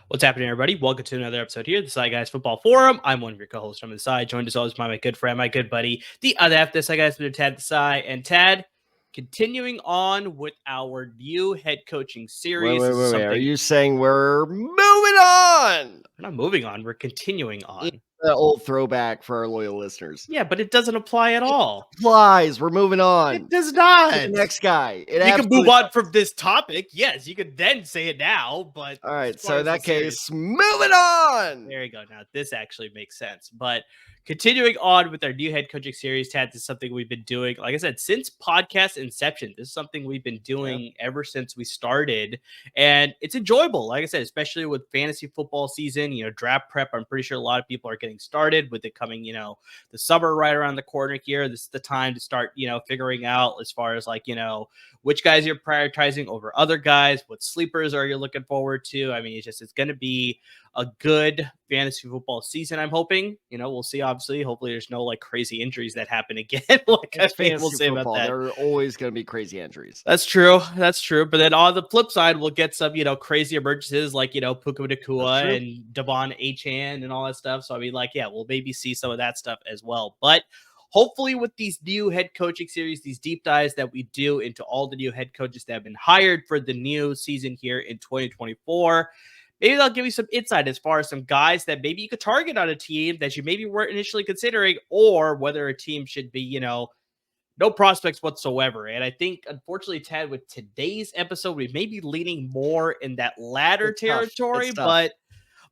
What's happening, everybody? Welcome to another episode here, the Side Guys Football Forum. I'm one of your co-hosts from the side, joined as always by my good friend, my good buddy, the other half of the Side Guys, Mr. Tad Desai. And Tad, continuing on with our new head coaching series. Wait. Are you saying we're moving on? We're not moving on. We're continuing on. It's the old throwback for our loyal listeners. Yeah, but it doesn't apply at all. It applies. We're moving on. It does not. The next guy. You can move on from this topic. Yes, you could then say it now, but... All right, so in that case, moving on. There you go. Now, this actually makes sense. But continuing on with our new head coaching series, Tad, this is something we've been doing, like I said, since podcast inception. This is something we've been doing ever since we started, and it's enjoyable. Like I said, especially with fantasy football season, draft prep. I'm pretty sure a lot of people are getting started with it coming, the summer right around the corner here. This is the time to start, figuring out as far as which guys you're prioritizing over other guys, what sleepers are you looking forward to. I mean, it's going to be a good fantasy football season, I'm hoping. We'll see, obviously. Hopefully there's no we'll crazy injuries that happen again. We'll say about that. There are always going to be crazy injuries. That's true. But then on the flip side, we'll get some, crazy emergencies like, Puka Nacua and Devon Achane and all that stuff. So I mean, we'll maybe see some of that stuff as well. But hopefully with these new head coaching series, these deep dives that we do into all the new head coaches that have been hired for the new season here in 2024, maybe they'll give you some insight as far as some guys that maybe you could target on a team that you maybe weren't initially considering, or whether a team should be, no prospects whatsoever. And I think, unfortunately, Tad, with today's episode, we may be leaning more in that latter territory, but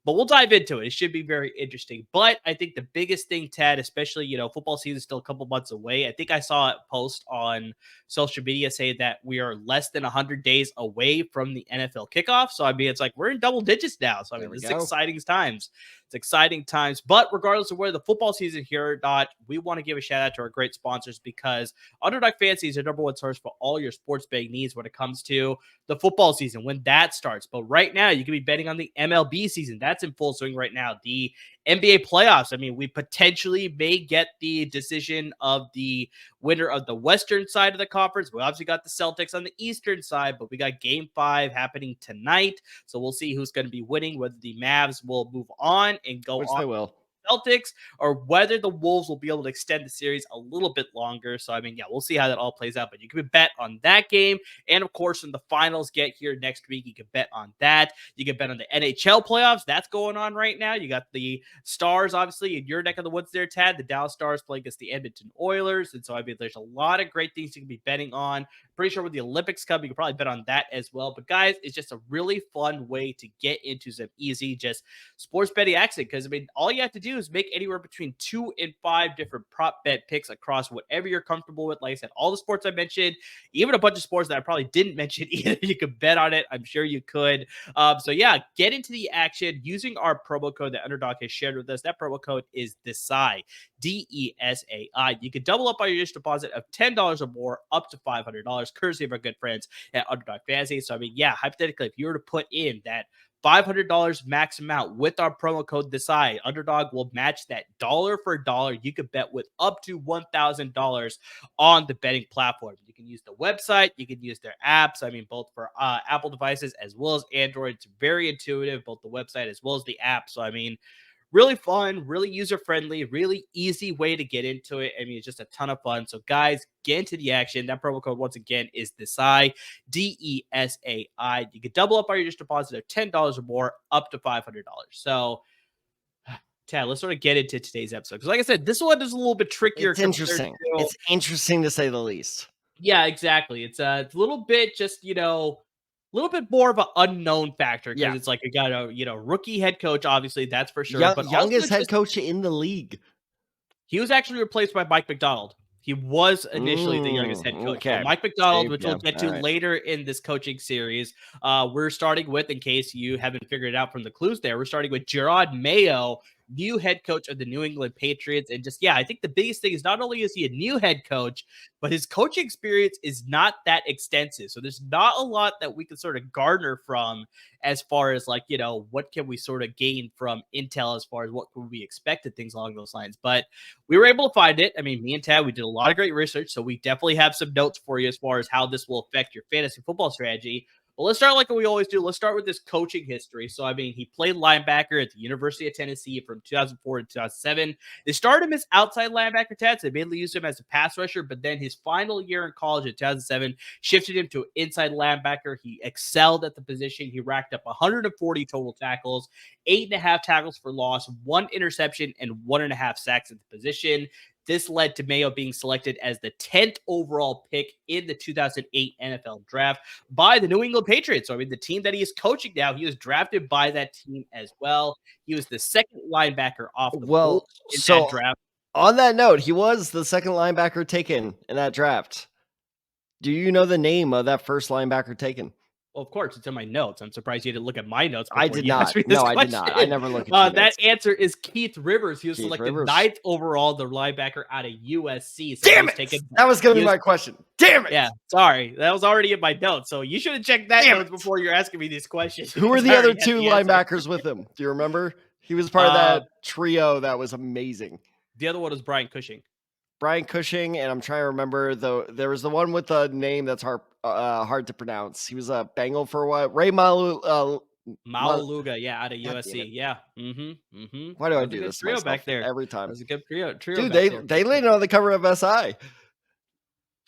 we'll dive into it. It should be very interesting. But I think the biggest thing, Tad, especially, football season is still a couple months away. I think I saw a post on social media say that we are less than 100 days away from the NFL kickoff. So, I mean, it's we're in double digits now. So, I mean, it's exciting times. It's exciting times. But regardless of where the football season here or not, we want to give a shout out to our great sponsors, because Underdog Fantasy is your number one source for all your sports betting needs when it comes to the football season, when that starts. But right now, you can be betting on the MLB season. That's in full swing right now. The NBA playoffs. I mean, we potentially may get the decision of the winner of the Western side of the conference. We obviously got the Celtics on the Eastern side, but we got Game 5 happening tonight. So we'll see who's going to be winning, whether the Mavs will move on and go on. They will. Celtics, or whether the Wolves will be able to extend the series a little bit longer. So, I mean, we'll see how that all plays out, but you can bet on that game. And of course, when the finals get here next week, you can bet on that. You can bet on the NHL playoffs. That's going on right now. You got the Stars, obviously, in your neck of the woods there, Tad. The Dallas Stars playing against the Edmonton Oilers. And so, I mean, there's a lot of great things you can be betting on. Pretty sure when the Olympics come, you can probably bet on that as well. But guys, it's just a really fun way to get into some easy just sports betting action, because I mean, all you have to do is make anywhere between 2 and 5 different prop bet picks across whatever you're comfortable with. Like I said, all the sports I mentioned, even a bunch of sports that I probably didn't mention either, you could bet on it. I'm sure you could. So yeah, get into the action using our promo code that Underdog has shared with us. That promo code is DESAI, DESAI. You can double up on your initial deposit of $10 or more, up to $500, courtesy of our good friends at Underdog Fantasy. So I mean, yeah, hypothetically, if you were to put in that $500 max amount with our promo code DESAI, Underdog will match that dollar for dollar. You could bet with up to $1,000 on the betting platform. You can use the website, you can use their apps. I mean, both for Apple devices as well as Android. It's very intuitive, both the website as well as the app. So I mean, really fun, really user-friendly, really easy way to get into it. I mean, it's just a ton of fun. So, guys, get into the action. That promo code, once again, is DESAI, DESAI. You can double up on your deposit of $10 or more, up to $500. So, Tad, let's sort of get into today's episode. Because, like I said, this one is a little bit trickier. It's interesting. It's interesting to say the least. Yeah, exactly. It's a little bit just, a little bit more of an unknown factor, because it's like you got a rookie head coach, obviously, that's for sure. But youngest head coach in the league. He was actually replaced by Mike McDonald. He was initially the youngest head coach. So Okay. Mike Macdonald, Same, which yeah, we'll get all to right. later in this coaching series. We're starting with, in case you haven't figured it out from the clues there, we're starting with Jerod Mayo, new head coach of the New England Patriots. And just, yeah, I think the biggest thing is not only is he a new head coach, but his coaching experience is not that extensive. So there's not a lot that we can sort of garner from as far as like, what can we sort of gain from intel as far as what can we expect and things along those lines. But we were able to find it. I mean, me and Tad, we did a lot of great research. So we definitely have some notes for you as far as how this will affect your fantasy football strategy. Well, let's start like we always do. Let's start with this coaching history. So, I mean, he played linebacker at the University of Tennessee from 2004 to 2007. They started him as outside linebacker, Ted. So they mainly used him as a pass rusher, but then his final year in college in 2007 shifted him to inside linebacker. He excelled at the position. He racked up 140 total tackles, 8.5 tackles for loss, 1 interception, and 1.5 sacks at the position. This led to Mayo being selected as the 10th overall pick in the 2008 NFL draft by the New England Patriots. So, I mean, the team that he is coaching now, he was drafted by that team as well. He was the second linebacker off the board Well, in that so draft. on that note, he was the second linebacker taken in that draft. Do you know the name of that first linebacker taken? Well, of course, it's in my notes. I'm surprised you didn't look at my notes I before did you asked not. me this No, I did question. not. I never look at your That notes. answer is Keith Rivers. He was Keith selected Rivers. 9th overall, the linebacker out of USC. So Damn it! That was going to be my question. Damn it! Yeah, sorry. That was already in my notes. So you should have checked that notes before you're asking me these questions. Who were because the I other already had two the answer. linebackers with him? Do you remember? He was part of that trio that was amazing. The other one was Brian Cushing. Brian Cushing, and I'm trying to remember there was the one with the name that's hard to pronounce. He was a Bengal for a while. Ray Malu. Mauluga, yeah, out of God damn USC. it. Yeah. Why do That I was a do good this to trio myself back there. every That time? was a good trio Dude, back there. they landed on the cover of SI.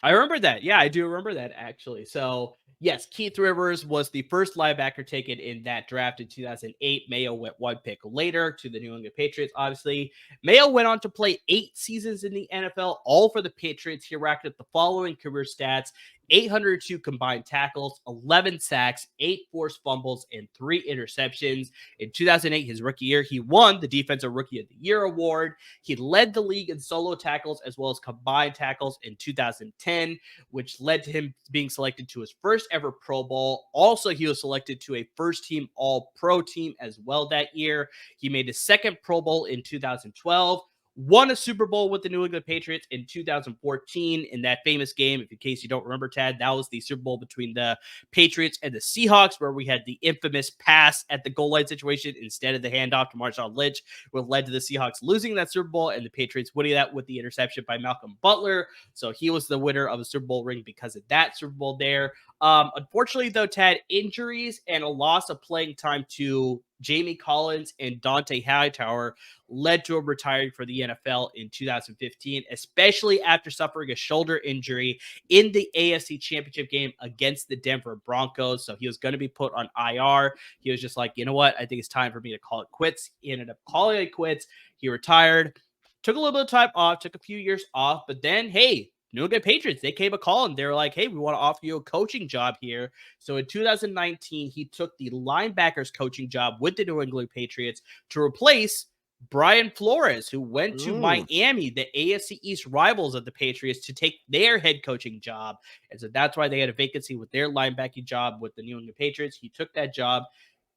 I remember that. Yeah, I do remember that actually. So, yes, Keith Rivers was the first linebacker taken in that draft in 2008. Mayo went 1 pick later to the New England Patriots, obviously. Mayo went on to play 8 seasons in the NFL, all for the Patriots. He racked up the following career stats: 802 combined tackles, 11 sacks, 8 forced fumbles, and 3 interceptions. In 2008, his rookie year, he won the Defensive Rookie of the Year award. He led the league in solo tackles as well as combined tackles in 2010, which led to him being selected to his first ever Pro Bowl. Also, he was selected to a first team All-Pro team as well that year. He made his second Pro Bowl in 2012. Won a Super Bowl with the New England Patriots in 2014 in that famous game. If in case you don't remember, Tad, that was the Super Bowl between the Patriots and the Seahawks, where we had the infamous pass at the goal line situation instead of the handoff to Marshawn Lynch, which led to the Seahawks losing that Super Bowl and the Patriots winning that with the interception by Malcolm Butler. So he was the winner of a Super Bowl ring because of that Super Bowl there. Unfortunately, though, Tad, injuries and a loss of playing time to Jamie Collins and Dante Hightower led to him retiring for the NFL in 2015, especially after suffering a shoulder injury in the AFC Championship game against the Denver Broncos. So he was going to be put on IR. He was just like, you know what? I think it's time for me to call it quits. He ended up calling it quits. He retired, took a little bit of time off, took a few years off, but then, hey, New England Patriots, they came a call and they were like, hey, we want to offer you a coaching job here. So in 2019, he took the linebackers coaching job with the New England Patriots to replace Brian Flores, who went to Miami, the AFC East rivals of the Patriots, to take their head coaching job. And so that's why they had a vacancy with their linebacking job with the New England Patriots. He took that job.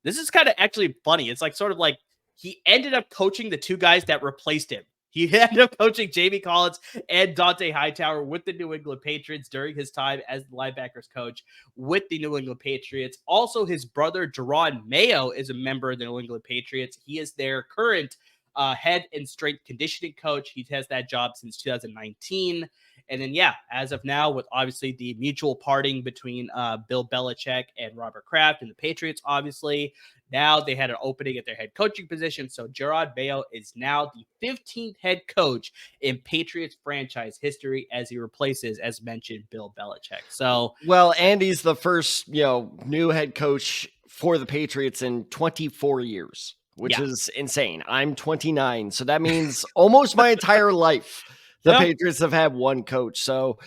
This is kind of actually funny. It's like sort of like he ended up coaching the two guys that replaced him. He ended up coaching Jamie Collins and Dante Hightower with the New England Patriots during his time as the linebackers coach with the New England Patriots. Also, his brother, Jerod Mayo, is a member of the New England Patriots. He is their current head and strength conditioning coach. He has that job since 2019. And then, yeah, as of now, with obviously the mutual parting between Bill Belichick and Robert Kraft and the Patriots, obviously, now they had an opening at their head coaching position. So Jerod Mayo is now the 15th head coach in Patriots franchise history as he replaces, as mentioned, Bill Belichick. So, well, Andy's the first, new head coach for the Patriots in 24 years, which is insane. I'm 29, so that means almost my entire life the Patriots have had one coach. So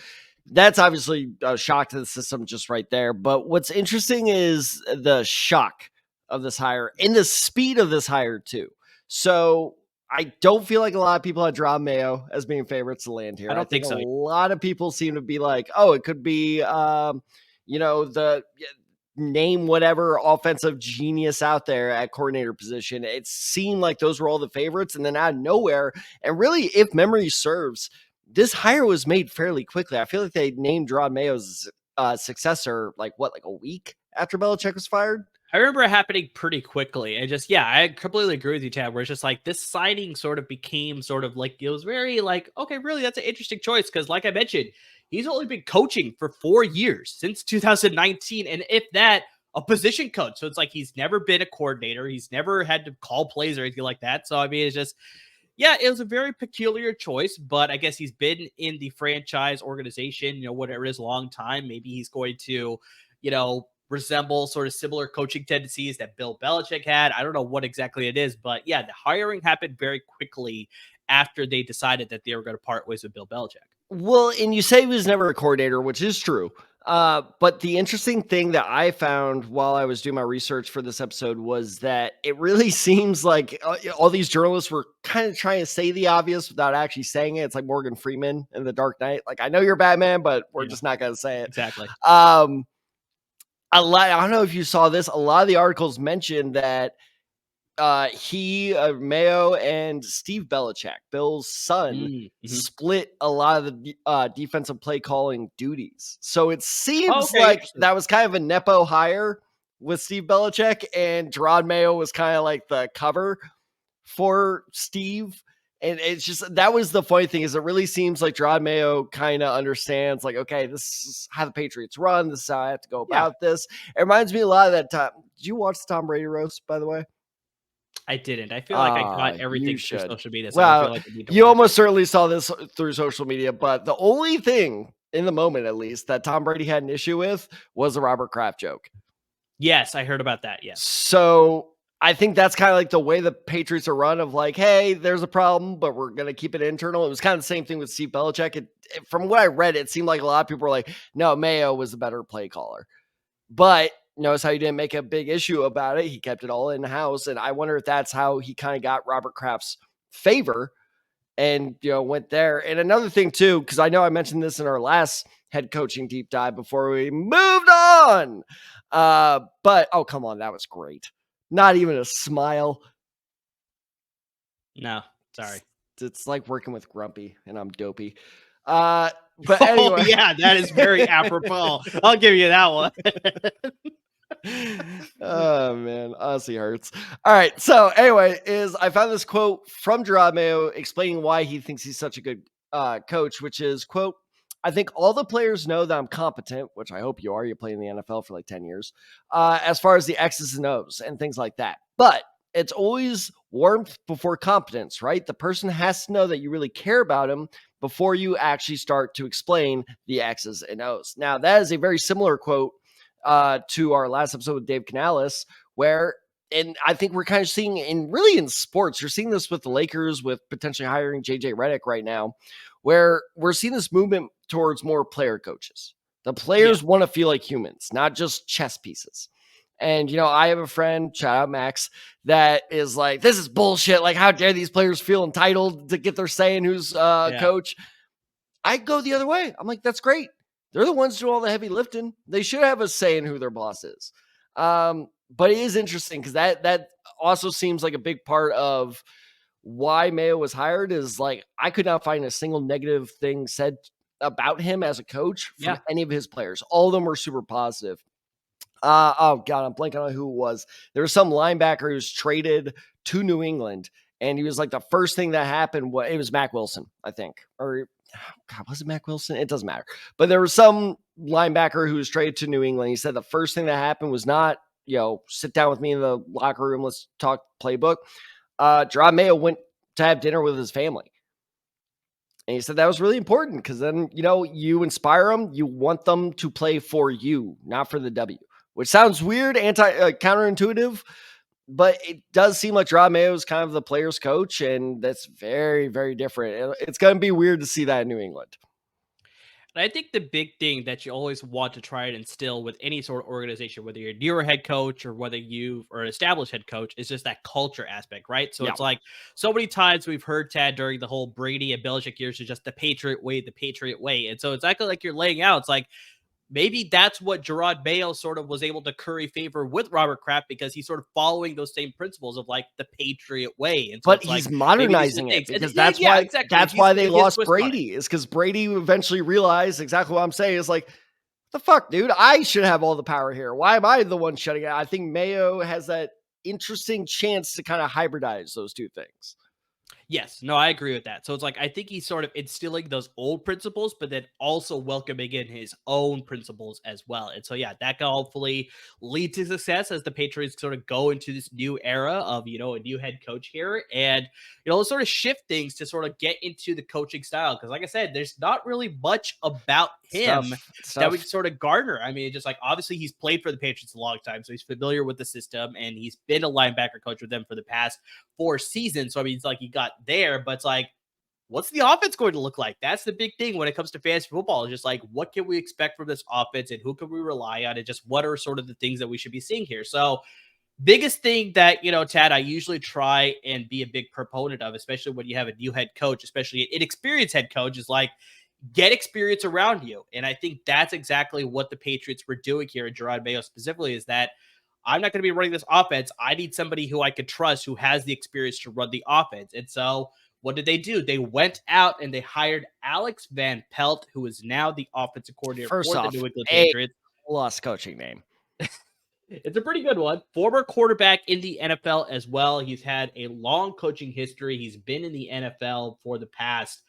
that's obviously a shock to the system just right there. But what's interesting is the shock of this hire and the speed of this hire too. So I don't feel like a lot of people had Jerod Mayo as being favorites to land here. I don't think a so. lot of people seem to be like, oh, it could be, the name whatever offensive genius out there at coordinator position. It seemed like those were all the favorites. And then out of nowhere, and really, if memory serves, this hire was made fairly quickly. I feel like they named Jerod Mayo's successor like a week after Belichick was fired. I remember it happening pretty quickly. And just, yeah, I completely agree with you, Tab, where it's just like this signing sort of became sort of like, it was very like, okay, really, that's an interesting choice. Cause like I mentioned, he's only been coaching for 4 years since 2019. And if that, a position coach. So it's like he's never been a coordinator. He's never had to call plays or anything like that. So, I mean, it's just, yeah, it was a very peculiar choice, but I guess he's been in the franchise organization, whatever it is, a long time. Maybe he's going to, resemble sort of similar coaching tendencies that Bill Belichick had. I don't know what exactly it is, but yeah, the hiring happened very quickly after they decided that they were going to part ways with Bill Belichick. Well, and you say he was never a coordinator, which is true. But the interesting thing that I found while I was doing my research for this episode was that it really seems like all these journalists were kind of trying to say the obvious without actually saying it. It's like Morgan Freeman in The Dark Knight. Like, I know you're Batman, but we're just not going to say it. Exactly. I don't know if you saw this. A lot of the articles mentioned that Mayo and Steve Belichick, Bill's son, split a lot of the defensive play calling duties. So it seems like that was kind of a nepo hire with Steve Belichick, and Jerod Mayo was kind of like the cover for Steve. And it's just, that was the funny thing, is it really seems like Jerod Mayo kind of understands, like, okay, this is how the Patriots run. This is how I have to go about this. It reminds me a lot of that time. Did you watch the Tom Brady roast, by the way? I didn't. I feel like I got everything through social media. So well, I feel like I need to you almost certainly saw this through social media, but the only thing, in the moment at least, that Tom Brady had an issue with was the Robert Kraft joke. Yes, I heard about that. Yes. So I think that's kind of like the way the Patriots are run, of like, hey, there's a problem, but we're going to keep it internal. It was kind of the same thing with Steve Belichick. From what I read, it seemed like a lot of people were like, no, Mayo was the better play caller. But notice how he didn't make a big issue about it. He kept it all in the house. And I wonder if that's how he kind of got Robert Kraft's favor and, went there. And another thing too, because I know I mentioned this in our last head coaching deep dive before we moved on. But, oh, come on. That was great. Not even a smile. No, sorry. It's like working with Grumpy, and I'm dopey. But anyway. Yeah, that is very apropos. I'll give you that one. Oh man, honestly hurts. All right, so anyway, I found this quote from Jerod Mayo explaining why he thinks he's such a good coach, which is, quote, I think all the players know that I'm competent, which I hope you are. You played in the NFL for like 10 years, as far as the X's and O's and things like that. But it's always warmth before competence, right? The person has to know that you really care about them before you actually start to explain the X's and O's. Now, that is a very similar quote to our last episode with Dave Canales, where, and I think we're kind of seeing in sports, you're seeing this with the Lakers, with potentially hiring JJ Redick right now, where we're seeing this movement towards more player coaches. The players want to feel like humans, not just chess pieces. And, I have a friend, shout out Max, that is like, this is bullshit. Like, how dare these players feel entitled to get their say in who's coach? I go the other way. I'm like, that's great. They're the ones doing all the heavy lifting. They should have a say in who their boss is. But it is interesting because that also seems like a big part of why Mayo was hired, is like, I could not find a single negative thing said about him as a coach from any of his players. All of them were super positive. Oh God, I'm blanking on who it was. There was some linebacker who was traded to New England, and he was like, the first thing that happened, it was Mack Wilson, I think. Or God, was it Mack Wilson? It doesn't matter. But there was some linebacker who was traded to New England. He said the first thing that happened was not, sit down with me in the locker room, let's talk playbook. Jerod Mayo went to have dinner with his family. And he said that was really important because then, you inspire them. You want them to play for you, not for the W, which sounds weird, counterintuitive, but it does seem like Jerod Mayo is kind of the player's coach, and that's very, very different. It's going to be weird to see that in New England. And I think the big thing that you always want to try and instill with any sort of organization, whether you're a newer head coach or whether you are an established head coach, is just that culture aspect, right? So Yeah. it's like so many times we've heard Tad during the whole Brady and Belichick years is just the Patriot way, the Patriot way. And so it's exactly like you're laying out. It's like maybe that's what Jerod Mayo sort of was able to curry favor with Robert Kraft because he's sort of following those same principles of like the Patriot way. And so But it's like he's maybe these are modernizing the it things. And because yeah, that's yeah, why exactly. that's why they His lost twist on it. Brady, is because Brady eventually realized exactly what I'm saying. Is like, the fuck, dude, I should have all the power here. Why am I the one shutting it? I think Mayo has that interesting chance to kind of hybridize those two things. Yes, no, I agree with that. So it's like I think he's sort of instilling those old principles, but then also welcoming in his own principles as well. And so yeah, that can hopefully lead to success as the Patriots sort of go into this new era of a new head coach here, and sort of shift things to sort of get into the coaching style. Because like I said, there's not really much about him It's that we tough. can sort of garner. I mean, just like obviously he's played for the Patriots a long time, so he's familiar with the system, and he's been a linebacker coach with them for the past 4 seasons. So I mean, it's like he got there, but it's like, what's the offense going to look like? That's the big thing when it comes to fantasy football. Is just like, what can we expect from this offense, and who can we rely on, and just what are sort of the things that we should be seeing here. So biggest thing that Tad, I usually try and be a big proponent of, especially when you have a new head coach, especially an inexperienced head coach, is like get experience around you. And I think that's exactly what the Patriots were doing here, and Jerod Mayo specifically, is that I'm not going to be running this offense. I need somebody who I could trust, who has the experience to run the offense. And so what did they do? They went out and they hired Alex Van Pelt, who is now the offensive coordinator First for the off, New England a Patriots. lost coaching name. It's a pretty good one. Former quarterback in the NFL as well. He's had a long coaching history. He's been in the NFL for the past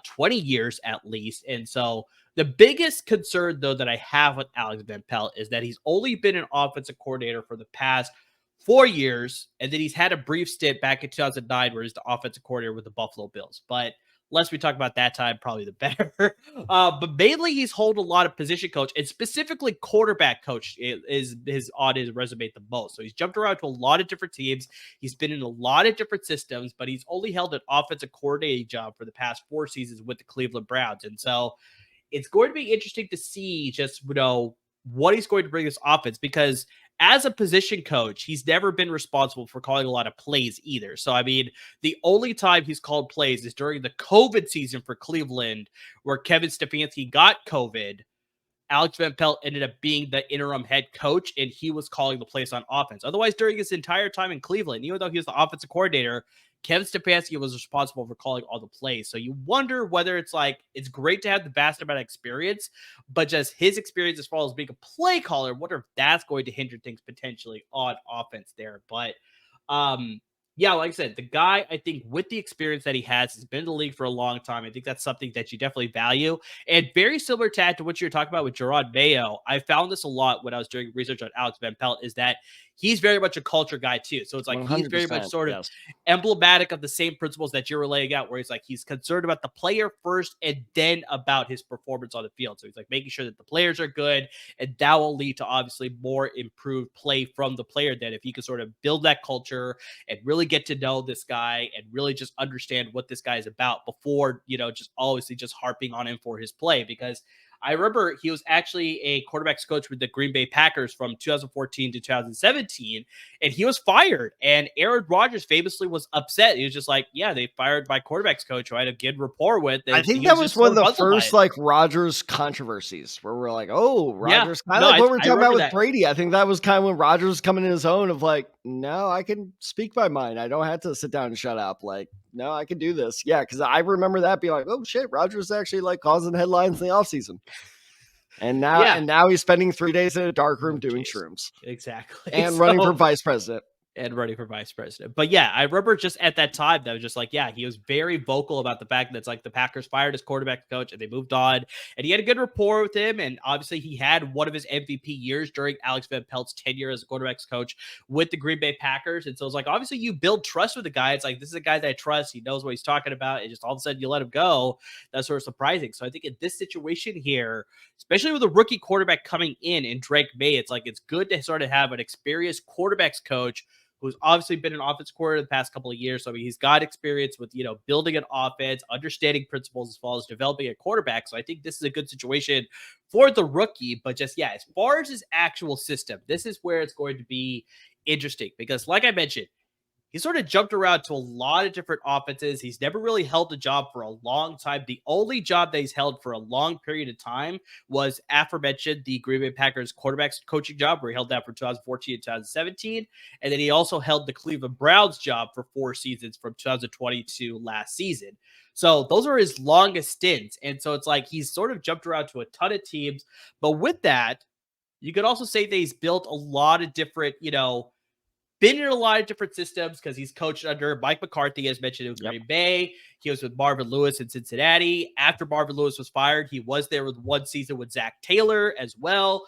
20 years at least. And so the biggest concern, though, that I have with Alex Van Pelt is that he's only been an offensive coordinator for the past 4 years. And then he's had a brief stint back in 2009 where he's the offensive coordinator with the Buffalo Bills. But less we talk about that time, probably the better. But mainly he's held a lot of position coach, and specifically quarterback coach is his on his resume the most. So he's jumped around to a lot of different teams. He's been in a lot of different systems, but he's only held an offensive coordinating job for the past 4 seasons with the Cleveland Browns. And so it's going to be interesting to see just, what he's going to bring this offense, because as a position coach, he's never been responsible for calling a lot of plays either. So, I mean, the only time he's called plays is during the COVID season for Cleveland, where Kevin Stefanski got COVID. Alex Van Pelt ended up being the interim head coach, and he was calling the plays on offense. Otherwise, during his entire time in Cleveland, even though he was the offensive coordinator, Kevin Stefanski was responsible for calling all the plays. So you wonder whether it's like, it's great to have the vast amount of experience, but just his experience as far as being a play caller, wonder if that's going to hinder things potentially on offense there. But yeah, like I said, the guy, I think with the experience that he has been in the league for a long time. I think that's something that you definitely value. And very similar to what you're talking about with Jerod Mayo, I found this a lot when I was doing research on Alex Van Pelt, is that he's very much a culture guy too. So it's like he's very much 100%, sort of yes. emblematic of the same principles that you're laying out, where he's like, he's concerned about the player first and then about his performance on the field. So he's like making sure that the players are good, and that will lead to obviously more improved play from the player. Then if he can sort of build that culture and really get to know this guy and really just understand what this guy is about before, just obviously just harping on him for his play. Because I remember he was actually a quarterbacks coach with the Green Bay Packers from 2014 to 2017, and he was fired. And Aaron Rodgers famously was upset. He was just like, yeah, they fired my quarterbacks coach who I had a good rapport with. And I think he that was was just one sort of of the puzzled by first it. like Rodgers controversies where we're like, oh, Yeah, Rodgers, kind no, of like what we're I talking about remember with that. Brady. I think that was kind of when Rodgers was coming in his own of like, no, I can speak my mind. I don't have to sit down and shut up. Like, no, I can do this. Yeah, because I remember that being like, oh shit, Rodgers actually like causing headlines in the offseason. And Yeah. now he's spending 3 days in a dark room Oh, doing geez. shrooms Exactly. and running for So vice president. and running for vice president. But yeah, I remember just at that time that was just like, yeah, he was very vocal about the fact that it's like the Packers fired his quarterback coach and they moved on, and he had a good rapport with him. And obviously he had one of his MVP years during Alex Van Pelt's tenure as a quarterbacks coach with the Green Bay Packers. And so it's like, obviously you build trust with the guy. It's like, this is a guy that I trust. He knows what he's talking about. And just all of a sudden you let him go. That's sort of surprising. So I think in this situation here, especially with a rookie quarterback coming in Drake Maye, it's like, it's good to sort of have an experienced quarterbacks coach who's obviously been an offense coordinator the past couple of years. So I mean, he's got experience with, building an offense, understanding principles as well as developing a quarterback. So I think this is a good situation for the rookie. But just, yeah, as far as his actual system, this is where it's going to be interesting because, like I mentioned, he sort of jumped around to a lot of different offenses. He's never really held a job for a long time. The only job that he's held for a long period of time was aforementioned the Green Bay Packers quarterbacks coaching job, where he held that from 2014 to 2017. And then he also held the Cleveland Browns job for 4 seasons from 2020 to last season. So those are his longest stints. And so it's like he's sort of jumped around to a ton of teams. But with that, you could also say that he's built a lot of different, been in a lot of different systems because he's coached under Mike McCarthy, as mentioned, in Green Bay. He was with Marvin Lewis in Cincinnati. After Marvin Lewis was fired, he was there with 1 season with Zach Taylor as well.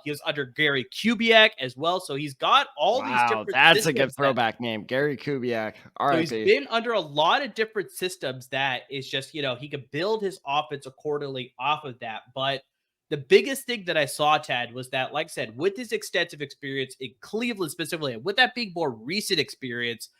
He was under Gary Kubiak as well. So he's got all these different that's a good throwback name, Gary Kubiak. So he's been under a lot of different systems that is just, he could build his offense accordingly off of that. But the biggest thing that I saw, Tad, was that, like I said, with his extensive experience in Cleveland specifically, and with that being more recent experience,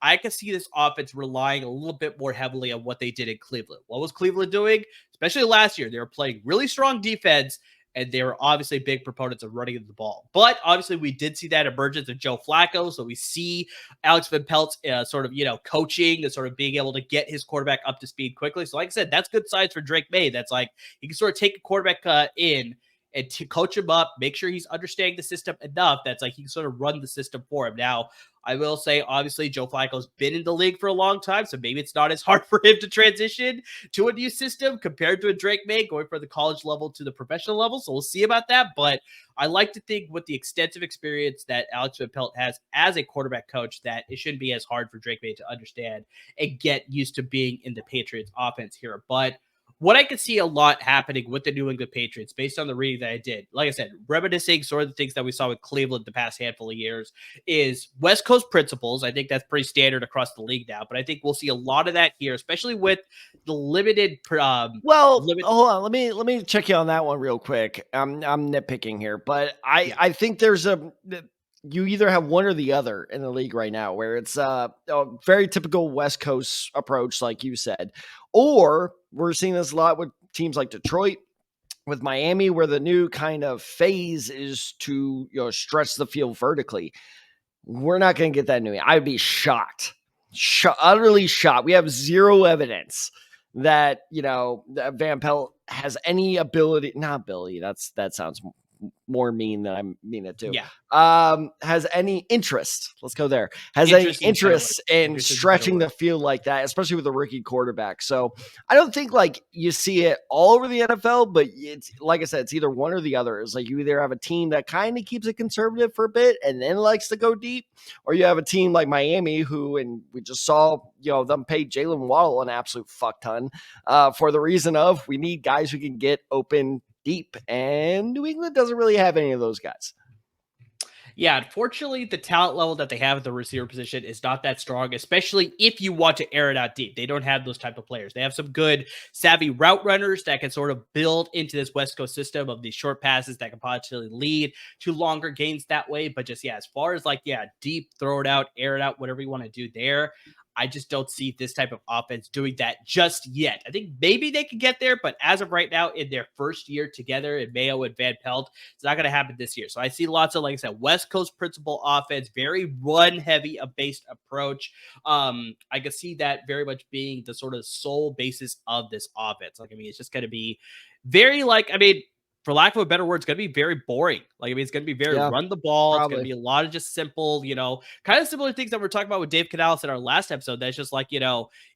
I can see this offense relying a little bit more heavily on what they did in Cleveland. What was Cleveland doing? Especially last year, they were playing really strong defense, and they were obviously big proponents of running the ball. But obviously, we did see that emergence of Joe Flacco. So we see Alex Van Pelt's sort of, coaching and sort of being able to get his quarterback up to speed quickly. So like I said, that's good signs for Drake Maye. That's like he can sort of take a quarterback in and to coach him up, make sure he's understanding the system enough that's like he can sort of run the system for him. Now, I will say, obviously, Joe Flacco's been in the league for a long time, so maybe it's not as hard for him to transition to a new system compared to a Drake Maye going from the college level to the professional level. So we'll see about that. But I like to think with the extensive experience that Alex Van Pelt has as a quarterback coach, that it shouldn't be as hard for Drake Maye to understand and get used to being in the Patriots offense here. But what I could see a lot happening with the New England Patriots, based on the reading that I did, like I said, reminiscing sort of the things that we saw with Cleveland the past handful of years, is West Coast principles. I think that's pretty standard across the league now, but I think we'll see a lot of that here, especially with the limited. Hold on. Let me check you on that one real quick. I'm nitpicking here, but I think there's you either have one or the other in the league right now, where it's a very typical West Coast approach, like you said, or we're seeing this a lot with teams like Detroit, with Miami, where the new kind of phase is to stretch the field vertically. We're not going to get that new. I'd be shocked, utterly shocked. We have zero evidence that that Van Pelt has any ability. Not ability. That sounds more mean than I mean it to. Yeah. Has any interest? Let's go there. Has any interest in stretching the field like that, especially with a rookie quarterback. So I don't think like you see it all over the NFL, but it's like I said, it's either one or the other. It's like you either have a team that kind of keeps it conservative for a bit and then likes to go deep, or you have a team like Miami who, and we just saw them pay Jalen Waddle an absolute fuck ton for the reason of we need guys who can get open deep, and New England doesn't really have any of those guys. Yeah, unfortunately, the talent level that they have at the receiver position is not that strong, especially if you want to air it out deep. They don't have those type of players. They have some good, savvy route runners that can sort of build into this West Coast system of these short passes that can potentially lead to longer gains that way. But just, as far as deep, throw it out, air it out, whatever you want to do there, I just don't see this type of offense doing that just yet. I think maybe they could get there, but as of right now, in their first year together in Mayo and Van Pelt, it's not going to happen this year. So I see lots of, like I said, West Coast principle offense, very run-heavy based approach. I can see that very much being the sort of sole basis of this offense. It's just going to be very for lack of a better word, it's going to be very boring. It's going to be very run the ball. Probably. It's going to be a lot of just simple, kind of similar things that we're talking about with Dave Canales in our last episode. That's just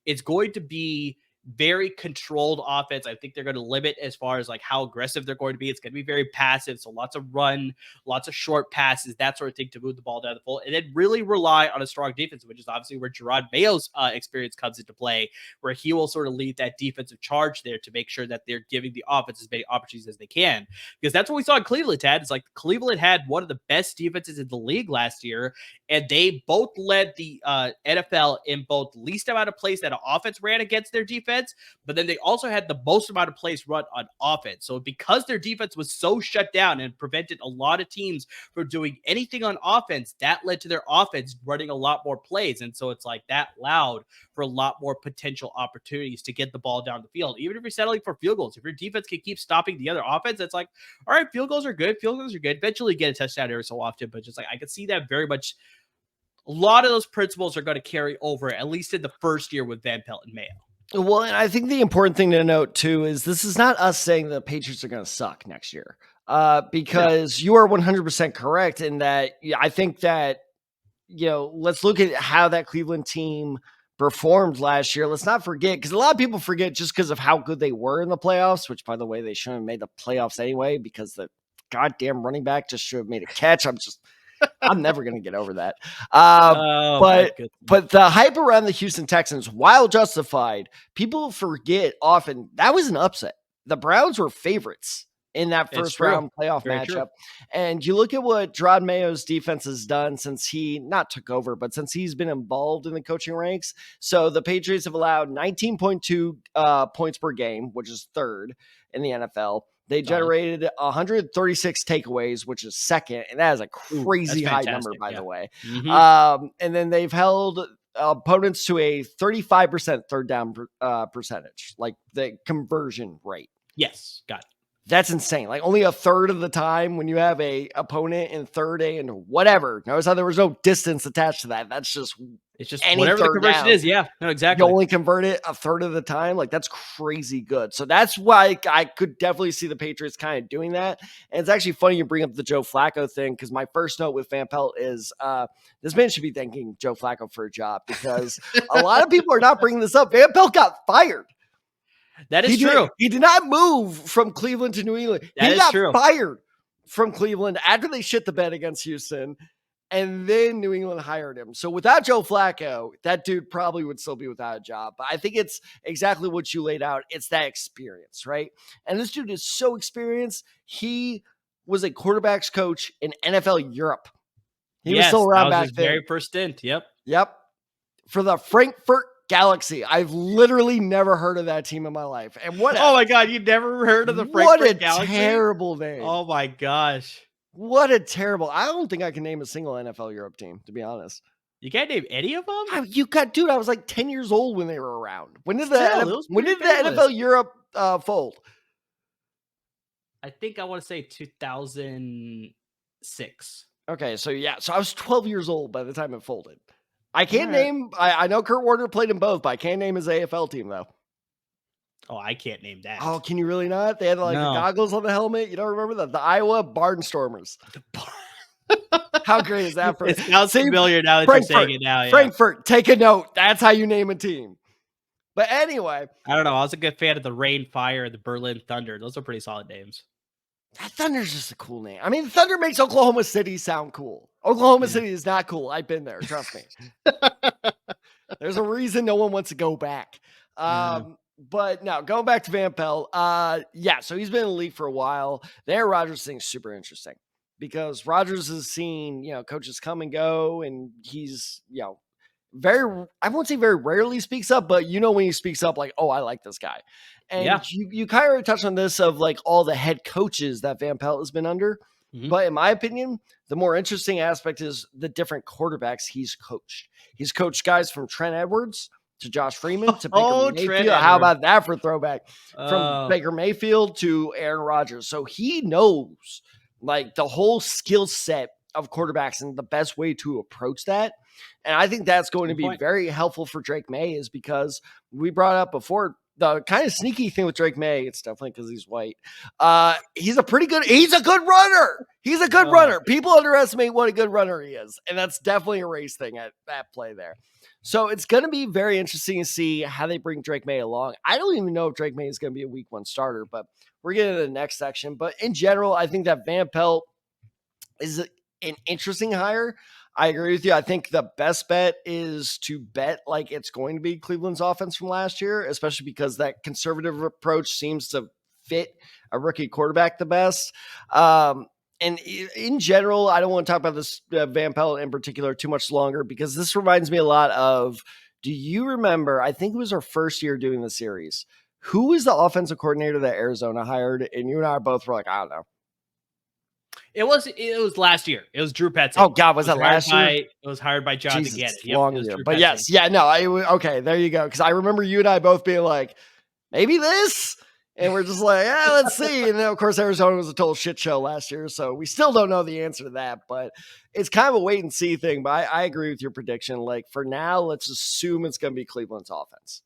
it's going to be very controlled offense. I think they're going to limit as far as how aggressive they're going to be. It's going to be very passive. So lots of run, lots of short passes, that sort of thing to move the ball down the field. And then really rely on a strong defense, which is obviously where Jerod Mayo's experience comes into play, where he will sort of lead that defensive charge there to make sure that they're giving the offense as many opportunities as they can. Because that's what we saw in Cleveland, Tad. It's Cleveland had one of the best defenses in the league last year, and they both led the NFL in both least amount of plays that an offense ran against their defense, but then they also had the most amount of plays run on offense. So because their defense was so shut down and prevented a lot of teams from doing anything on offense, that led to their offense running a lot more plays. And so it's like that allowed for a lot more potential opportunities to get the ball down the field. Even if you're settling for field goals, if your defense can keep stopping the other offense, it's like, all right, field goals are good. Field goals are good. Eventually get a touchdown every so often, but just like I could see that very much. A lot of those principles are going to carry over, at least in the first year with Van Pelt and Mayo. Well, and I think the important thing to note too is this is not us saying the Patriots are going to suck next year, because you are 100% correct in that. I think that, let's look at how that Cleveland team performed last year. Let's not forget, because a lot of people forget just because of how good they were in the playoffs, which, by the way, they shouldn't have made the playoffs anyway because the goddamn running back just should have made a catch. I'm never going to get over that. But the hype around the Houston Texans, while justified, people forget often that was an upset. The Browns were favorites in that first round playoff matchup. And you look at what Jerod Mayo's defense has done since he not took over, but since he's been involved in the coaching ranks. So the Patriots have allowed 19.2 points per game, which is third in the NFL. They generated 136 takeaways, which is second, and that is a crazy high number, by the way. Mm-hmm. And then they've held opponents to a 35% third down percentage, like the conversion rate. Yes, got it. That's insane. Like only a third of the time when you have a opponent in third and whatever. Notice how there was no distance attached to that. It's just whatever the conversion is. Yeah, no, exactly. You only convert it a third of the time. Like that's crazy good. So that's why I could definitely see the Patriots kind of doing that. And it's actually funny you bring up the Joe Flacco thing, because my first note with Van Pelt is this man should be thanking Joe Flacco for a job, because a lot of people are not bringing this up. Van Pelt got fired. That is true. He did not move from Cleveland to New England. He got fired from Cleveland after they shit the bed against Houston, and then New England hired him. So without Joe Flacco, that dude probably would still be without a job. But I think it's exactly what you laid out. It's that experience, right? And this dude is so experienced. He was a quarterback's coach in NFL Europe. He was still around back then. Very first stint. Yep. For the Frankfurt Galaxy. I've literally never heard of that team in my life. And oh my God, you never heard of the Frankfurt Galaxy? What a terrible name. Oh my gosh. What a terrible. I don't think I can name a single NFL Europe team, to be honest. You can't name any of them? Dude, I was like 10 years old when they were around. When did the NFL Europe fold? I think I want to say 2006. Okay, so I was 12 years old by the time it folded. I can't name. I know Kurt Warner played in both, but I can't name his AFL team though. Oh, I can't name that. Oh, can you really not? They had the goggles on the helmet. You don't remember that? The Iowa Barnstormers. How great is that? It sounds familiar now that you're saying it now. Yeah. Frankfurt, take a note. That's how you name a team. But anyway, I don't know. I was a good fan of the Rain Fire and the Berlin Thunder. Those are pretty solid names. That Thunder's just a cool name. I mean, Thunder makes Oklahoma City sound cool. Oklahoma City is not cool. I've been there. Trust me. There's a reason no one wants to go back. But now going back to Van Pelt. So he's been in the league for a while. The Aaron Rodgers thing is super interesting because Rodgers has seen, coaches come and go, and he's, I won't say very rarely speaks up, but when he speaks up, like, oh, I like this guy. And you kind of already touched on this of like all the head coaches that Van Pelt has been under. Mm-hmm. But in my opinion, the more interesting aspect is the different quarterbacks he's coached. He's coached guys from Trent Edwards to Josh Freeman to Baker Mayfield. How about that for throwback? From Baker Mayfield to Aaron Rodgers. So he knows like the whole skill set of quarterbacks and the best way to approach that. And I think that's going to be very helpful for Drake Maye, is because we brought up before the kind of sneaky thing with Drake Maye. It's definitely because he's white. He's a good runner. He's a good runner. People underestimate what a good runner he is. And that's definitely a race thing at play there. So it's going to be very interesting to see how they bring Drake Maye along. I don't even know if Drake Maye is going to be a week 1 starter, but we're getting to the next section. But in general, I think that Van Pelt is an interesting hire. I agree with you. I think the best bet is to bet like it's going to be Cleveland's offense from last year, especially because that conservative approach seems to fit a rookie quarterback the best. And And in general, I don't want to talk about this Van Pelt in particular too much longer because this reminds me a lot of, do you remember, I think it was our first year doing the series, who was the offensive coordinator that Arizona hired? And you and I both were like, I don't know. It was last year. It was Drew Petzing. Oh God, was that last year? It was hired by John Jesus, Gannon. yep, long it was year. Drew But Petzing. yes, yeah, no, okay, there you go. Because I remember you and I both being like, maybe this, and we're just like, yeah, let's see. And then of course Arizona was a total shit show last year, so we still don't know the answer to that. But it's kind of a wait and see thing. But I agree with your prediction. Like for now, let's assume it's going to be Cleveland's offense.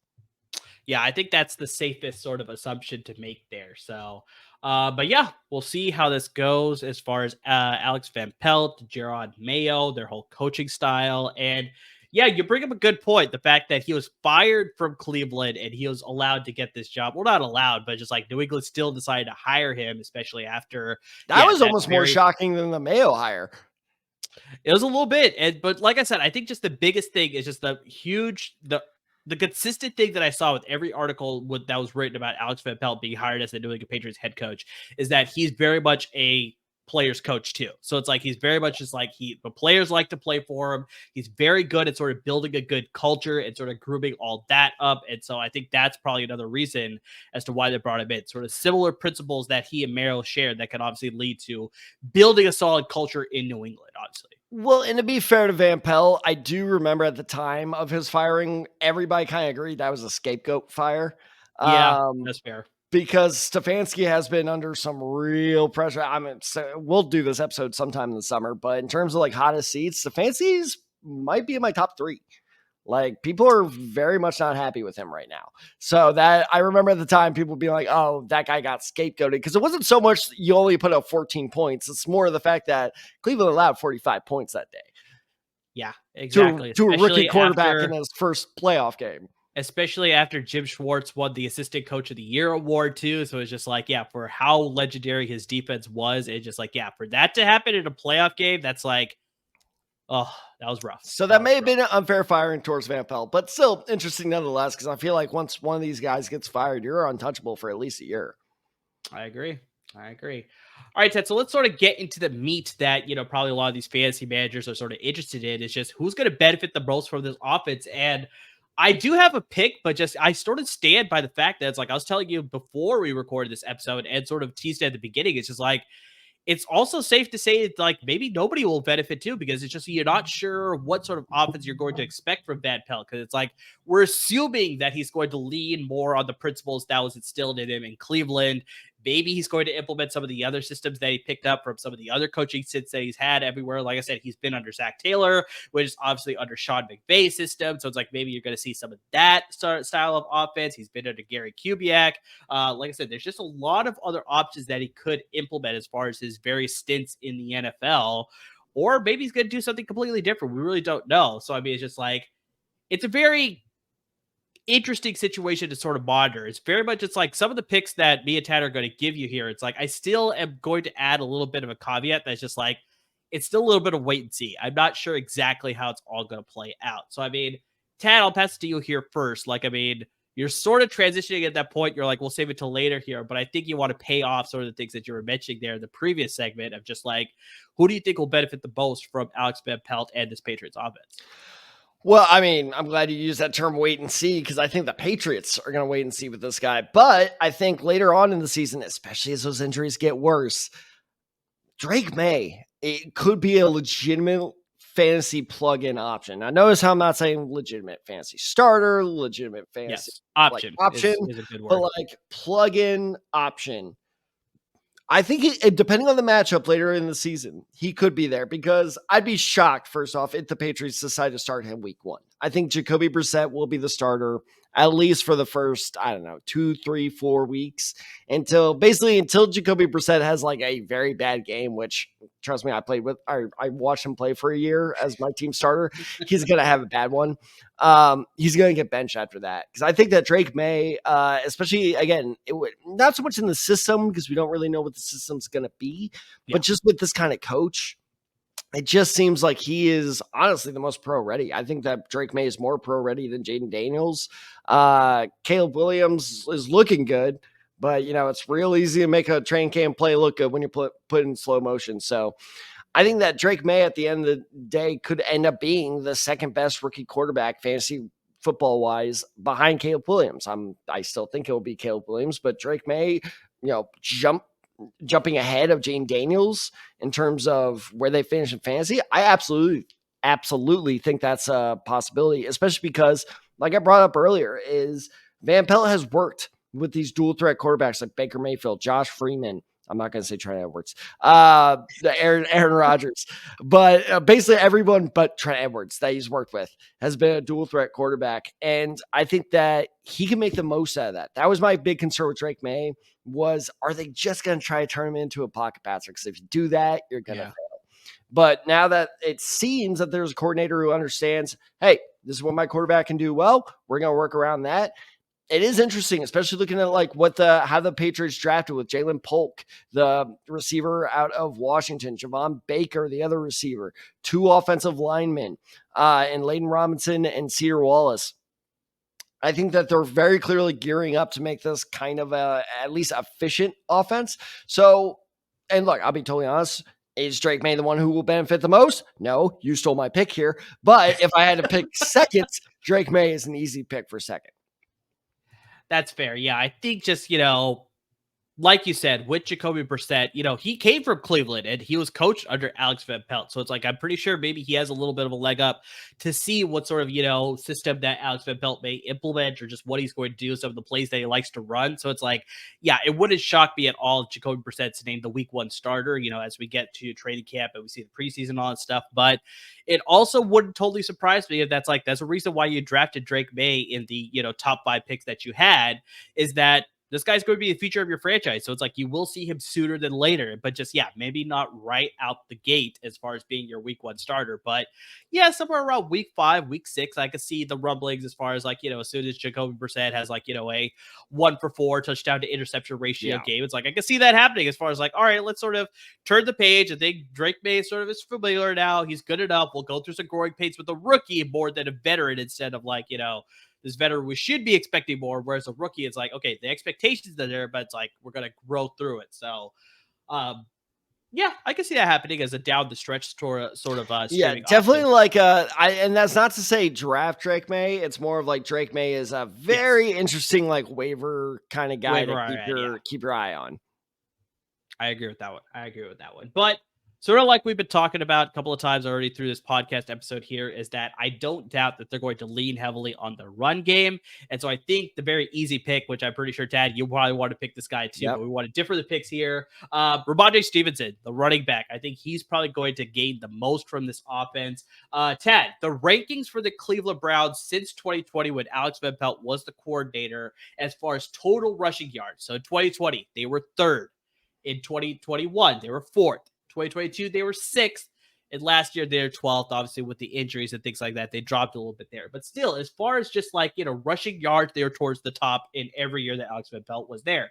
Yeah, I think that's the safest sort of assumption to make there. So, but yeah, we'll see how this goes as far as Alex Van Pelt, Jerod Mayo, their whole coaching style. And yeah, you bring up a good point. The fact that he was fired from Cleveland and he was allowed to get this job. Well, not allowed, but just like New England still decided to hire him, especially after. That was almost more shocking than the Mayo hire. It was a little bit. But like I said, I think just the biggest thing is just the consistent thing that I saw with every article that was written about Alex Van Pelt being hired as the New England Patriots head coach is that he's very much a player's coach too. So it's like he's very much just like the players like to play for him. He's very good at sort of building a good culture and sort of grooming all that up. And so I think that's probably another reason as to why they brought him in. Sort of similar principles that he and Merrill shared that could obviously lead to building a solid culture in New England, obviously. Well, and to be fair to Van Pelt, I do remember at the time of his firing, everybody kind of agreed that was a scapegoat fire. Yeah, that's fair. Because Stefanski has been under some real pressure. I mean, so we'll do this episode sometime in the summer, but in terms of like hottest seats, Stefanski's might be in my top 3. Like people are very much not happy with him right now. So that I remember at the time, people being like, oh, that guy got scapegoated. Because it wasn't so much you only put up 14 points. It's more of the fact that Cleveland allowed 45 points that day. Yeah, exactly. To a rookie quarterback in his first playoff game. Especially after Jim Schwartz won the Assistant Coach of the Year award too. So it's just like, yeah, for how legendary his defense was, it's just like, yeah, for that to happen in a playoff game, that's like, oh, that was rough. So that may have been an unfair firing towards Van Pelt, but still interesting nonetheless, because I feel like once one of these guys gets fired, you're untouchable for at least a year. I agree. All right, Ted. So let's sort of get into the meat that, probably a lot of these fantasy managers are sort of interested in. Is just who's going to benefit the most from this offense. And I do have a pick, but just I sort of stand by the fact that it's like I was telling you before we recorded this episode and sort of teased at the beginning. It's just like it's also safe to say that like maybe nobody will benefit too, because it's just you're not sure what sort of offense you're going to expect from Van Pelt, because it's like we're assuming that he's going to lean more on the principles that was instilled in him in Cleveland. Maybe he's going to implement some of the other systems that he picked up from some of the other coaching stints that he's had everywhere. Like I said, he's been under Zach Taylor, which is obviously under Sean McVay's system. So it's like maybe you're going to see some of that style of offense. He's been under Gary Kubiak. Like I said, there's just a lot of other options that he could implement as far as his various stints in the NFL. Or maybe he's going to do something completely different. We really don't know. So, I mean, it's just like, it's a very interesting situation to sort of monitor. It's very much, it's like some of the picks that me and Tad are going to give you here. It's like, I still am going to add a little bit of a caveat that's just like, it's still a little bit of wait and see. I'm not sure exactly how it's all going to play out. So, I mean, Tad, I'll pass it to you here first. Like, I mean, you're sort of transitioning at that point. You're like, we'll save it till later here. But I think you want to pay off sort of the things that you were mentioning there in the previous segment of just like, who do you think will benefit the most from Alex Van Pelt and this Patriots offense? Well, I mean, I'm glad you used that term wait and see, because I think the Patriots are going to wait and see with this guy. But I think later on in the season, especially as those injuries get worse, Drake Maye, it could be a legitimate fantasy plug-in option. Now, notice how I'm not saying legitimate fantasy starter, legitimate fantasy option is a good word. But like plug-in option. I think depending on the matchup later in the season, he could be there, because I'd be shocked, first off, if the Patriots decide to start him week 1. I think Jacoby Brissett will be the starter, at least for the first, 2, 3, 4 weeks, until Jacoby Brissett has like a very bad game, which, trust me, I watched him play for a year as my team starter. He's going to have a bad one. He's going to get benched after that, because I think that Drake Maye, especially again, not so much in the system, because we don't really know what the system's going to be, but just with this kind of coach, it just seems like he is honestly the most pro ready. I think that Drake Maye is more pro ready than Jaden Daniels. Caleb Williams is looking good, But, it's real easy to make a train camp play look good when you put in slow motion. So I think that Drake Maye at the end of the day could end up being the second best rookie quarterback fantasy football wise behind Caleb Williams. I still think it will be Caleb Williams, but Drake Maye, jumping ahead of Jane Daniels in terms of where they finish in fantasy, I absolutely think that's a possibility, especially because, like I brought up earlier, is Van Pelt has worked with these dual threat quarterbacks like Baker Mayfield, Josh Freeman. I'm not going to say Trent Edwards, Aaron Rodgers, but basically everyone but Trent Edwards that he's worked with has been a dual threat quarterback. And I think that he can make the most out of that. That was my big concern with Drake Maye was, are they just going to try to turn him into a pocket passer? Because if you do that, you're going to fail. But now that it seems that there's a coordinator who understands, hey, this is what my quarterback can do well, we're going to work around that. It is interesting, especially looking at like how the Patriots drafted with Jalen Polk, the receiver out of Washington, Javon Baker, the other receiver, 2 offensive linemen, and Layden Robinson and Cedar Wallace. I think that they're very clearly gearing up to make this kind of at least efficient offense. So, and look, I'll be totally honest. Is Drake Maye the one who will benefit the most? No, you stole my pick here. But if I had to pick second, Drake Maye is an easy pick for second. That's fair. Yeah, I think just, like you said, with Jacoby Brissett, he came from Cleveland and he was coached under Alex Van Pelt. So it's like, I'm pretty sure maybe he has a little bit of a leg up to see what sort of, system that Alex Van Pelt may implement or just what he's going to do, some of the plays that he likes to run. So it's like, yeah, it wouldn't shock me at all if Jacoby Brissett's named the week 1 starter, as we get to training camp and we see the preseason and all that stuff. But it also wouldn't totally surprise me if that's a reason why you drafted Drake Maye in the, top 5 picks that you had, is that this guy's going to be the future of your franchise. So it's like you will see him sooner than later, but just, maybe not right out the gate as far as being your week 1 starter. But yeah, somewhere around week 5, week 6, I could see the rumblings as far as like, as soon as Jacoby Brissett has like, a 1-for-4 touchdown to interception ratio game. It's like, I can see that happening as far as like, all right, let's sort of turn the page. I think Drake Maye sort of is familiar now. He's good enough. We'll go through some growing pains with a rookie more than a veteran instead of like, this veteran, we should be expecting more, whereas a rookie, it's like, okay, the expectations are there, but it's like, we're going to grow through it. So, yeah, I can see that happening as a down the stretch sort of yeah, definitely option. And that's not to say draft Drake Maye. It's more of like Drake Maye is a very interesting like waiver kind of guy to keep your eye on. I agree with that one. But sort of like we've been talking about a couple of times already through this podcast episode here, is that I don't doubt that they're going to lean heavily on the run game. And so I think the very easy pick, which I'm pretty sure, Tad, you probably want to pick this guy too, but we want to differ the picks here. Rhamondre Stevenson, the running back. I think he's probably going to gain the most from this offense. Tad, the rankings for the Cleveland Browns since 2020 when Alex Van Pelt was the coordinator as far as total rushing yards. So in 2020, they were 3rd. In 2021, they were 4th. 2022, they were 6th. And last year, they were 12th. Obviously, with the injuries and things like that, they dropped a little bit there. But still, as far as just like, rushing yards, they were towards the top in every year that Alex Van Pelt was there.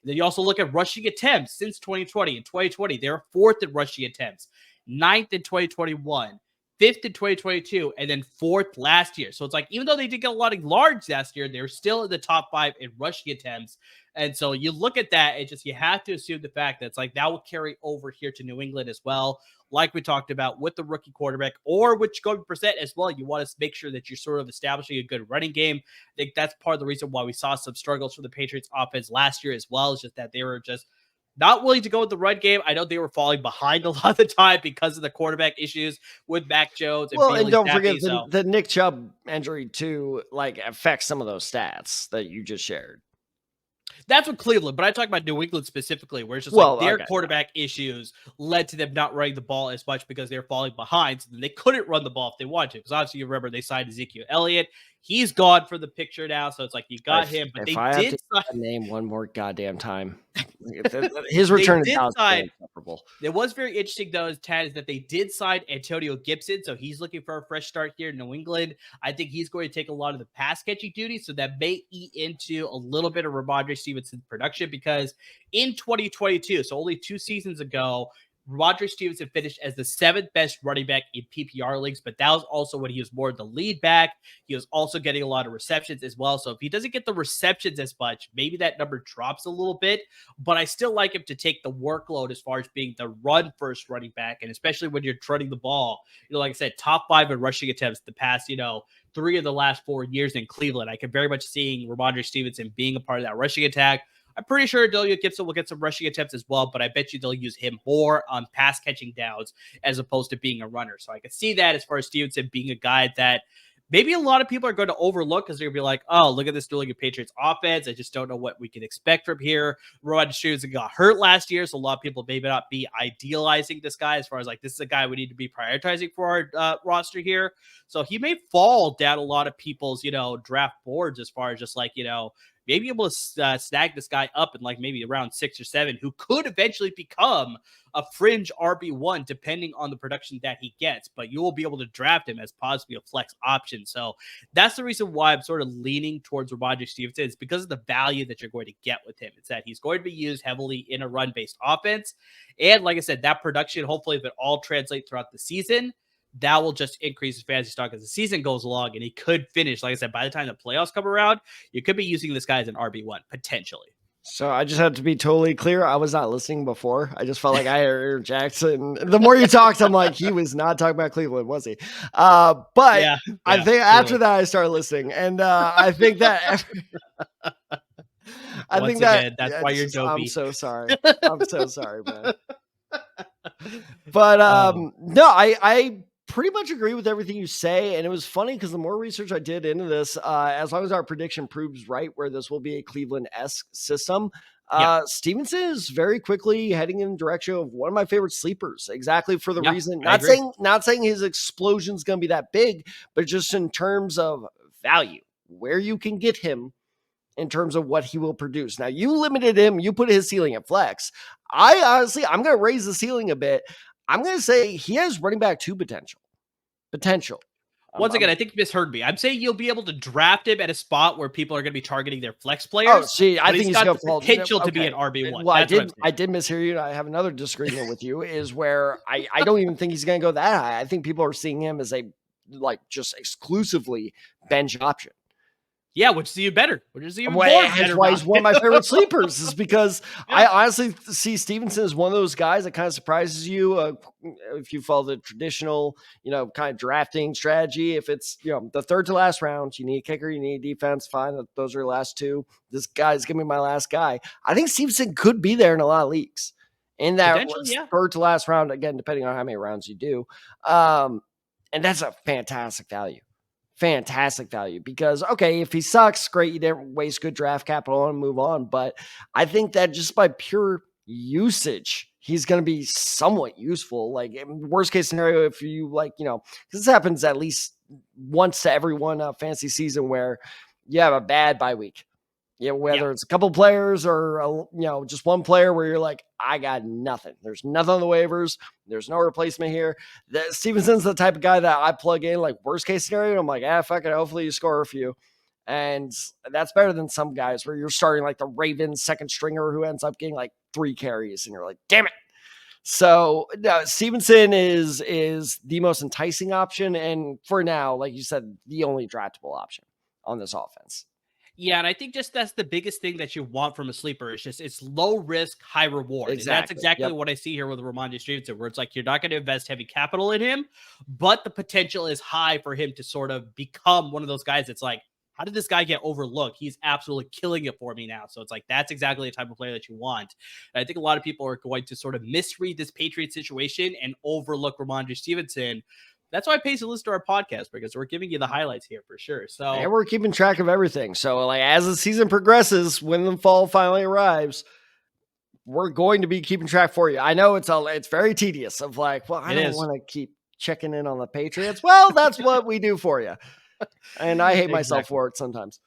And then you also look at rushing attempts since 2020. In 2020, they were 4th in rushing attempts, 9th in 2021, 5th in 2022, and then 4th last year. So it's like, even though they did get a lot of yards last year, they were still in the top 5 in rushing attempts. And so you look at that, it just, you have to assume the fact that it's like that will carry over here to New England as well. Like we talked about with the rookie quarterback or with Jacoby Brissett as well. You want to make sure that you're sort of establishing a good running game. I think that's part of the reason why we saw some struggles for the Patriots offense last year as well, is just that they were just not willing to go with the run game. I know they were falling behind a lot of the time because of the quarterback issues with Mac Jones. And don't forget the Nick Chubb injury too, like affects some of those stats that you just shared. That's what Cleveland, but I talk about New England specifically, where it's just their quarterback issues led to them not running the ball as much because they're falling behind. So then they couldn't run the ball if they wanted to. Because obviously, you remember they signed Ezekiel Elliott. He's gone for the picture now. So it's like you got him. But they did name one more goddamn time. His return is insufferable. It was very interesting, though, Tad, is that they did sign Antonio Gibson. So he's looking for a fresh start here in New England. I think he's going to take a lot of the pass catching duties. So that may eat into a little bit of Rhamondre Stevenson's production, because in 2022, so only 2 seasons ago, Rhamondre Stevenson finished as the 7th best running back in PPR leagues, but that was also when he was more the lead back. He was also getting a lot of receptions as well. So if he doesn't get the receptions as much, maybe that number drops a little bit, but I still like him to take the workload as far as being the run first running back. And especially when you're running the ball, like I said, top 5 in rushing attempts the past, 3 of the last 4 years in Cleveland. I can very much see Rhamondre Stevenson being a part of that rushing attack. I'm pretty sure Delia Gibson will get some rushing attempts as well, but I bet you they'll use him more on pass catching downs as opposed to being a runner. So I can see that as far as Stevenson being a guy that maybe a lot of people are going to overlook because they're going to be like, oh, look at this New England Patriots offense. I just don't know what we can expect from here. Rhamondre Stevenson got hurt last year, so a lot of people may not be idealizing this guy as far as like, this is a guy we need to be prioritizing for our roster here. So he may fall down a lot of people's, draft boards as far as just like, maybe able to snag this guy up in like maybe around 6 or 7, who could eventually become a fringe RB1 depending on the production that he gets, but you will be able to draft him as possibly a flex option. So that's the reason why I'm sort of leaning towards Rhamondre Stevenson. It's because of the value that you're going to get with him. It's that he's going to be used heavily in a run-based offense. And like I said, that production, hopefully if it all translates throughout the season, that will just increase his fantasy stock as the season goes along, and he could finish, like I said, by the time the playoffs come around, you could be using this guy as an RB1, potentially. So I just had to be totally clear. I was not listening before. I just felt like I heard Jackson. The more you talked, I'm like, he was not talking about Cleveland, was he? But yeah, I think after that, I started listening. And I think that... I think that that's why you're dopey. I'm so sorry. I'm so sorry, man. But no, I pretty much agree with everything you say. And it was funny because the more research I did into this, as long as our prediction proves right, where this will be a Cleveland-esque system, Stevenson is very quickly heading in the direction of one of my favorite sleepers, exactly for the reason, not saying his explosion is going to be that big, but just in terms of value, where you can get him in terms of what he will produce. Now, you limited him. You put his ceiling at flex. I'm going to raise the ceiling a bit. I'm going to say he has running back 2 potential. Once again, I think you misheard me. I'm saying you'll be able to draft him at a spot where people are going to be targeting their flex players. Oh, see, I think he's got the potential to be an RB1. Well, I did mishear you. I have another disagreement with you is where I don't even think he's going to go that high. I think people are seeing him as just exclusively bench option. Yeah, which is even better. Which is even more better. Why he's one of my favorite sleepers is because I honestly see Stevenson as one of those guys that kind of surprises you if you follow the traditional, kind of drafting strategy. If it's, the third to last round, you need a kicker, you need a defense, fine. Those are your last 2. This guy's going to be my last guy. I think Stevenson could be there in a lot of leagues. In that third to last round, again, depending on how many rounds you do. And that's a fantastic value. Because, okay, if he sucks, great, you didn't waste good draft capital and move on. But I think that just by pure usage, he's going to be somewhat useful. Like, worst case scenario, if you because this happens at least once to every one fantasy season where you have a bad bye week. Whether it's a couple players or, just one player where you're like, I got nothing. There's nothing on the waivers. There's no replacement here. Stevenson's the type of guy that I plug in, like, worst case scenario. I'm like, fuck it. Hopefully you score a few. And that's better than some guys where you're starting like the Ravens second stringer who ends up getting like 3 carries and you're like, damn it. So Stevenson is the most enticing option. And for now, like you said, the only draftable option on this offense. Yeah, and I think just that's the biggest thing that you want from a sleeper. It's low risk, high reward. Exactly. And that's exactly what I see here with Rhamondre Stevenson, where it's like you're not going to invest heavy capital in him, but the potential is high for him to sort of become one of those guys that's like, how did this guy get overlooked? He's absolutely killing it for me now. So it's like, that's exactly the type of player that you want. And I think a lot of people are going to sort of misread this Patriots situation and overlook Rhamondre Stevenson. That's why it pays to listen to our podcast, because we're giving you the highlights here for sure. So, and we're keeping track of everything. So, like, as the season progresses, when the fall finally arrives, we're going to be keeping track for you. I know it's very tedious of like, well, I don't want to keep checking in on the Patriots. Well, that's what we do for you. And I hate myself for it sometimes.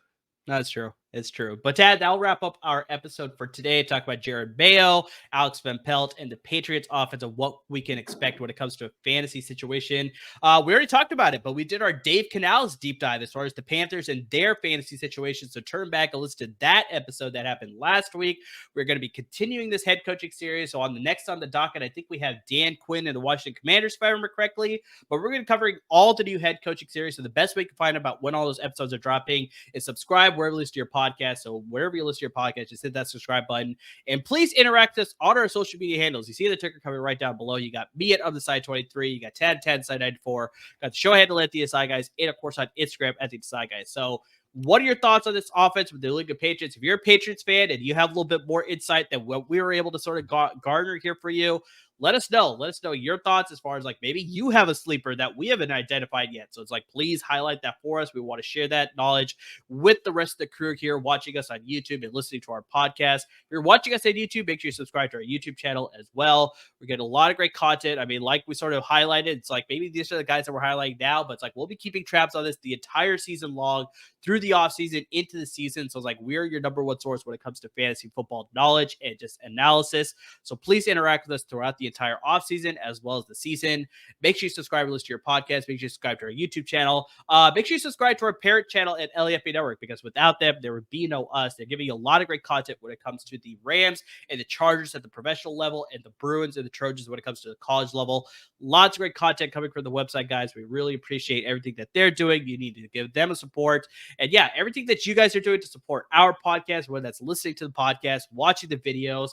That's true. It's true. But Tad, that'll wrap up our episode for today. Talk about Jerod Mayo, Alex Van Pelt, and the Patriots offense and what we can expect when it comes to a fantasy situation. We already talked about it, but we did our Dave Canales deep dive as far as the Panthers and their fantasy situation. So turn back and listen to that episode that happened last week. We're going to be continuing this head coaching series. So on the next on the docket, I think we have Dan Quinn and the Washington Commanders, if I remember correctly. But we're going to be covering all the new head coaching series. So the best way you can find out about when all those episodes are dropping is subscribe wherever you listen to your podcast. So wherever you listen to your podcast, just hit that subscribe button. And please interact with us on our social media handles. You see the ticker coming right down below. You got me at @OfTheSide23. You got Tad Side 94. Got the show handle at the SI Guys. And of course on Instagram at the SI Guys. So what are your thoughts on this offense with the League of Patriots? If you're a Patriots fan and you have a little bit more insight than what we were able to sort of garner here for you, let us know. Let us know your thoughts as far as like maybe you have a sleeper that we haven't identified yet. So it's like, please highlight that for us. We want to share that knowledge with the rest of the crew here watching us on YouTube and listening to our podcast. If you're watching us on YouTube, make sure you subscribe to our YouTube channel as well. We're getting a lot of great content. I mean, like we sort of highlighted, it's like maybe these are the guys that we're highlighting now, but it's like we'll be keeping traps on this the entire season long through the offseason into the season. So it's like we're your number one source when it comes to fantasy football knowledge and just analysis. So please interact with us throughout the entire offseason as well as the season. Make sure you subscribe and listen to your podcast. Make sure you subscribe to our YouTube channel. Make sure you subscribe to our parent channel at LAFB Network, because without them, there would be no us. They're giving you a lot of great content when it comes to the Rams and the Chargers at the professional level and the Bruins and the Trojans when it comes to the college level. Lots of great content coming from the website, guys. We really appreciate everything that they're doing. You need to give them a support. And yeah, everything that you guys are doing to support our podcast, whether that's listening to the podcast, watching the videos,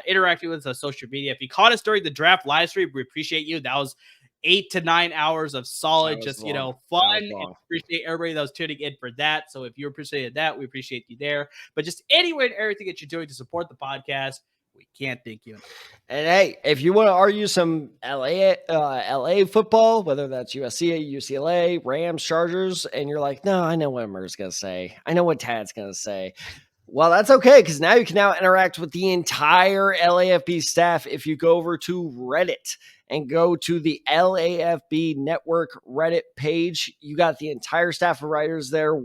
interacting with us on social media. If you caught us during the draft live stream, we appreciate you. That was 8 to 9 hours of solid, just, fun. And appreciate everybody that was tuning in for that. So if you appreciated that, we appreciate you there. But just anyway, everything that you're doing to support the podcast, we can't thank you enough. And hey, if you want to argue some LA football, whether that's USC, UCLA, Rams, Chargers, and you're like, no, I know what Murr's going to say. I know what Tad's going to say. Well, that's okay, because now you can now interact with the entire LAFB staff if you go over to Reddit and go to the LAFB Network Reddit page. You got the entire staff of writers there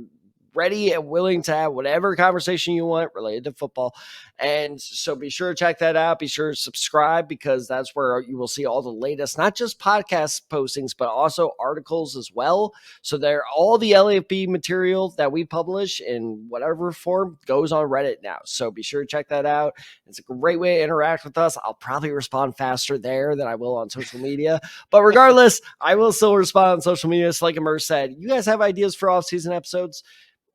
ready and willing to have whatever conversation you want related to football. And so be sure to check that out. Be sure to subscribe, because that's where you will see all the latest, not just podcast postings, but also articles as well. So there, all the LAFB material that we publish in whatever form goes on Reddit now. So be sure to check that out. It's a great way to interact with us. I'll probably respond faster there than I will on social media, but regardless, I will still respond on social media. So like Amir said, you guys have ideas for off-season episodes?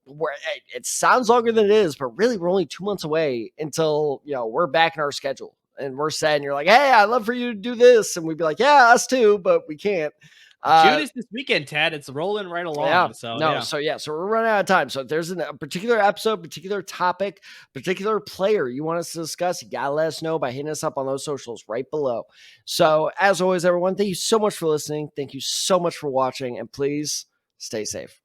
Where it sounds longer than it is, but really we're only 2 months away until, we're back in our schedule and we're set, and you're like, hey, I'd love for you to do this. And we'd be like, yeah, us too, but we can't. June is this weekend, Tad. It's rolling right along. Yeah, So we're running out of time. So if there's a particular episode, particular topic, particular player you want us to discuss, you gotta let us know by hitting us up on those socials right below. So as always, everyone, thank you so much for listening. Thank you so much for watching, and please stay safe.